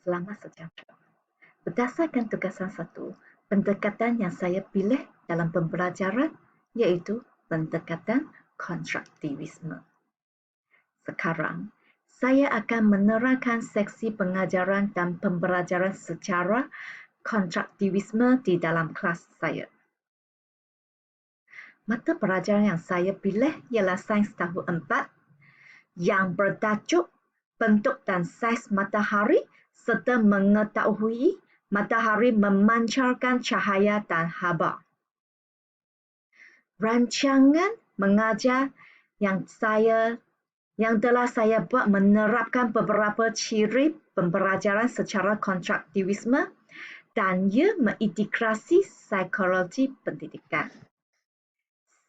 Selamat sejahtera. Berdasarkan tugasan 1, pendekatan yang saya pilih dalam pembelajaran iaitu pendekatan konstruktivisme. Sekarang, saya akan menerangkan seksi pengajaran dan pembelajaran secara konstruktivisme di dalam kelas saya. Mata pelajaran yang saya pilih ialah Sains tahun 4 yang bertajuk Bentuk dan Saiz Matahari serta mengetahui matahari memancarkan cahaya dan haba. Rancangan mengajar yang telah saya buat menerapkan beberapa ciri pembelajaran secara konstruktivisme dan ia mengintegrasi psikologi pendidikan.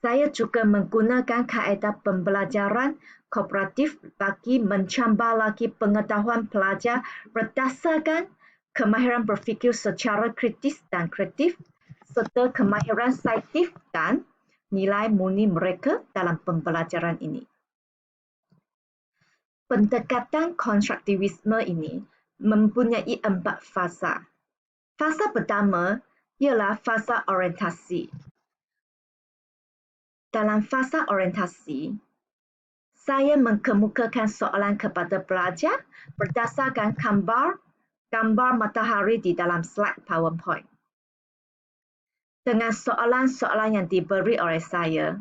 Saya juga menggunakan kaedah pembelajaran kooperatif bagi mencabar lagi pengetahuan pelajar berdasarkan kemahiran berfikir secara kritis dan kreatif serta kemahiran saintif dan nilai murni mereka dalam pembelajaran ini. Pendekatan konstruktivisme ini mempunyai 4 fasa. Fasa pertama ialah fasa orientasi. Dalam fasa orientasi, saya mengemukakan soalan kepada pelajar berdasarkan gambar matahari di dalam slide PowerPoint. Dengan soalan-soalan yang diberi oleh saya,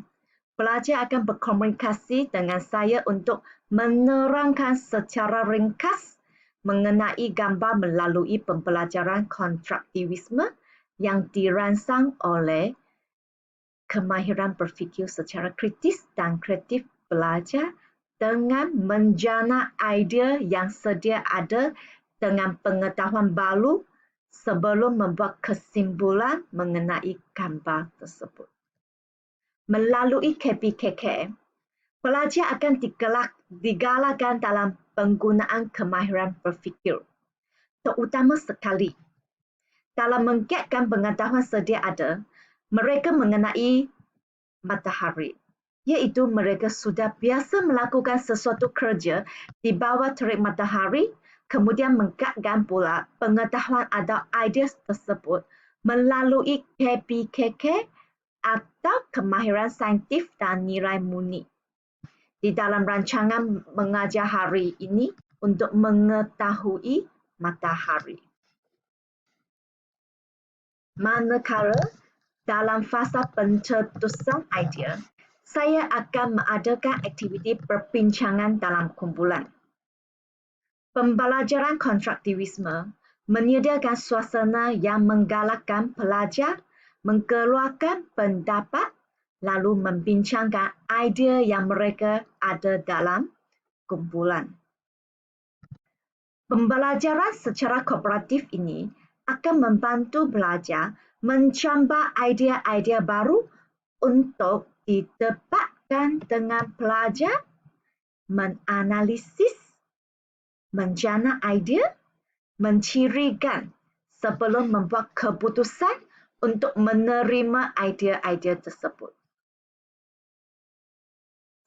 pelajar akan berkomunikasi dengan saya untuk menerangkan secara ringkas mengenai gambar melalui pembelajaran konstruktivisme yang dirangsang oleh kemahiran berfikir secara kritis dan kreatif pelajar dengan menjana idea yang sedia ada dengan pengetahuan baru sebelum membuat kesimpulan mengenai gambar tersebut. Melalui KPKK, pelajar akan digalakkan dalam penggunaan kemahiran berfikir, terutama sekali dalam mengkaitkan pengetahuan sedia ada mereka mengenai matahari, iaitu mereka sudah biasa melakukan sesuatu kerja di bawah terik matahari, kemudian mengkaitkan pula pengetahuan atau idea tersebut melalui KPKK atau kemahiran saintif dan nilai murni di dalam rancangan mengajar hari ini untuk mengetahui matahari. Manakala dalam fasa pencetusan idea, saya akan mengadakan aktiviti perbincangan dalam kumpulan. Pembelajaran konstruktivisme menyediakan suasana yang menggalakkan pelajar mengeluarkan pendapat lalu membincangkan idea yang mereka ada dalam kumpulan. Pembelajaran secara kooperatif ini akan membantu pelajar mencabar idea-idea baru untuk didebatkan dengan pelajar, menganalisis, menjana idea, mencirikan sebelum membuat keputusan untuk menerima idea-idea tersebut.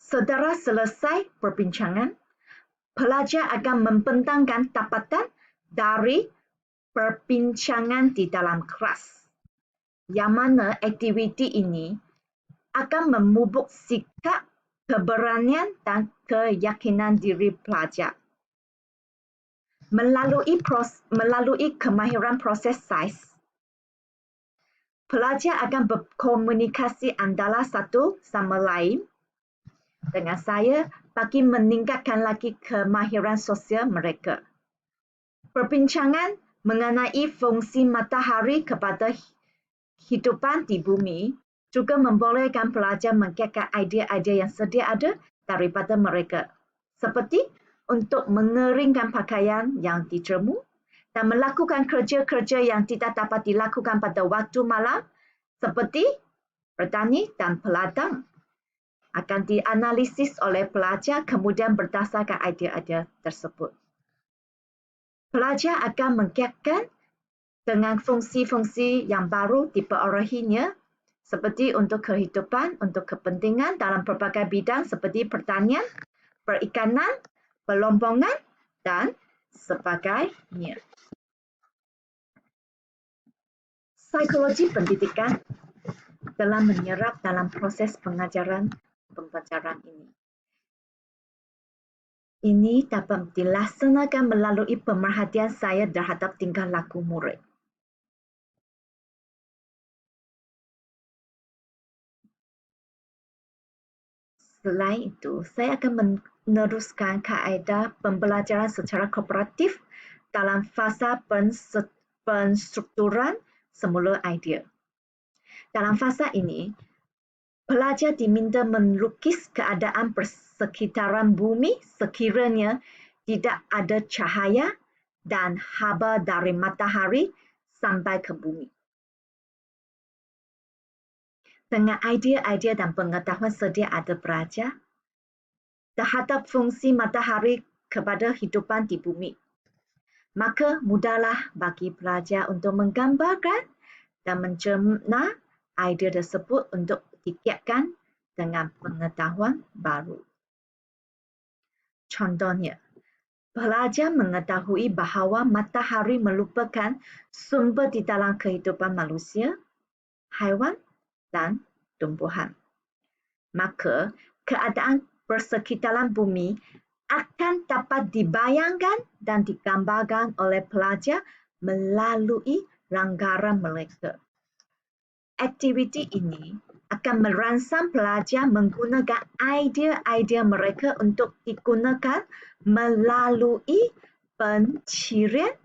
Setelah selesai perbincangan, pelajar akan membentangkan dapatan dari perbincangan di dalam kelas, yang mana aktiviti ini akan memupuk sikap, keberanian dan keyakinan diri pelajar. Melalui kemahiran proses saiz, pelajar akan berkomunikasi antara satu sama lain dengan saya bagi meningkatkan lagi kemahiran sosial mereka. Perbincangan mengenai fungsi matahari kepada hidupan di bumi juga membolehkan pelajar mengkaitkan idea-idea yang sedia ada daripada mereka, seperti untuk mengeringkan pakaian yang dijemur dan melakukan kerja-kerja yang tidak dapat dilakukan pada waktu malam, seperti bertani dan peladang, akan dianalisis oleh pelajar kemudian berdasarkan idea-idea tersebut. Pelajar akan mengkaitkan dengan fungsi-fungsi yang baru diperolehinya seperti untuk kehidupan, untuk kepentingan dalam pelbagai bidang seperti pertanian, perikanan, pelombongan dan sebagainya. Psikologi pendidikan telah menyerap dalam proses pengajaran pembelajaran ini. Ini dapat dilaksanakan melalui pemerhatian saya terhadap tingkah laku murid. Selain itu, saya akan meneruskan kaedah pembelajaran secara kooperatif dalam fasa penstrukturan semula idea. Dalam fasa ini, pelajar diminta melukis keadaan persekitaran bumi sekiranya tidak ada cahaya dan haba dari matahari sampai ke bumi. Dengan idea-idea dan pengetahuan sedia ada pelajar terhadap fungsi matahari kepada hidupan di bumi, maka mudahlah bagi pelajar untuk menggambarkan dan mencerna idea tersebut untuk dikaitkan dengan pengetahuan baru. Contohnya, pelajar mengetahui bahawa matahari merupakan sumber di dalam kehidupan manusia, haiwan dan tumbuhan. Maka, keadaan persekitaran bumi akan dapat dibayangkan dan digambarkan oleh pelajar melalui langgaran mereka. Aktiviti ini akan merangsang pelajar menggunakan idea-idea mereka untuk digunakan melalui pencirian,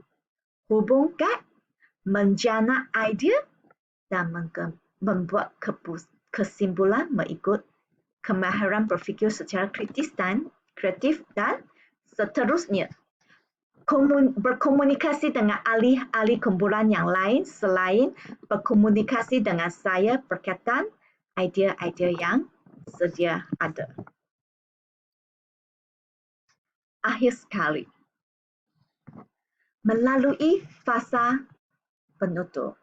hubungkan, menjana idea dan membuat kesimpulan mengikut kemahiran berfikir secara kritis dan kreatif dan seterusnya. Berkomunikasi dengan ahli-ahli kumpulan yang lain selain berkomunikasi dengan saya berkaitan idea-idea yang sedia ada. Akhir sekali, melalui fasa penutup,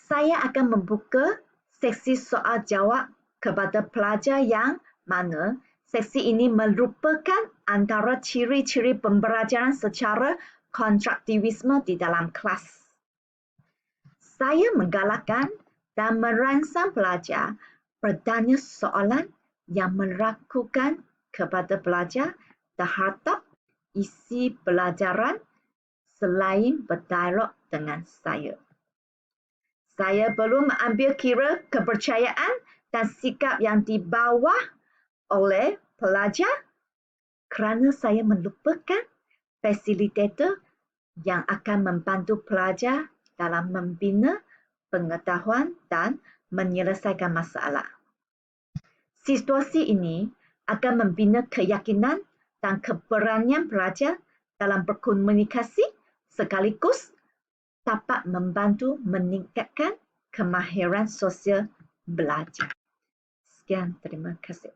saya akan membuka seksi soal jawab kepada pelajar yang mana seksi ini merupakan antara ciri-ciri pembelajaran secara konstruktivisme di dalam kelas. Saya menggalakkan dan merangsang pelajar bertanya soalan yang meragukan kepada pelajar terhadap isi pelajaran selain berdialog dengan saya. Saya perlu mengambil kira kepercayaan dan sikap yang dibawa oleh pelajar kerana saya merupakan fasilitator yang akan membantu pelajar dalam membina pengetahuan dan menyelesaikan masalah. Situasi ini akan membina keyakinan dan keberanian pelajar dalam berkomunikasi sekaligus dapat membantu meningkatkan kemahiran sosial belajar. Sekian, terima kasih.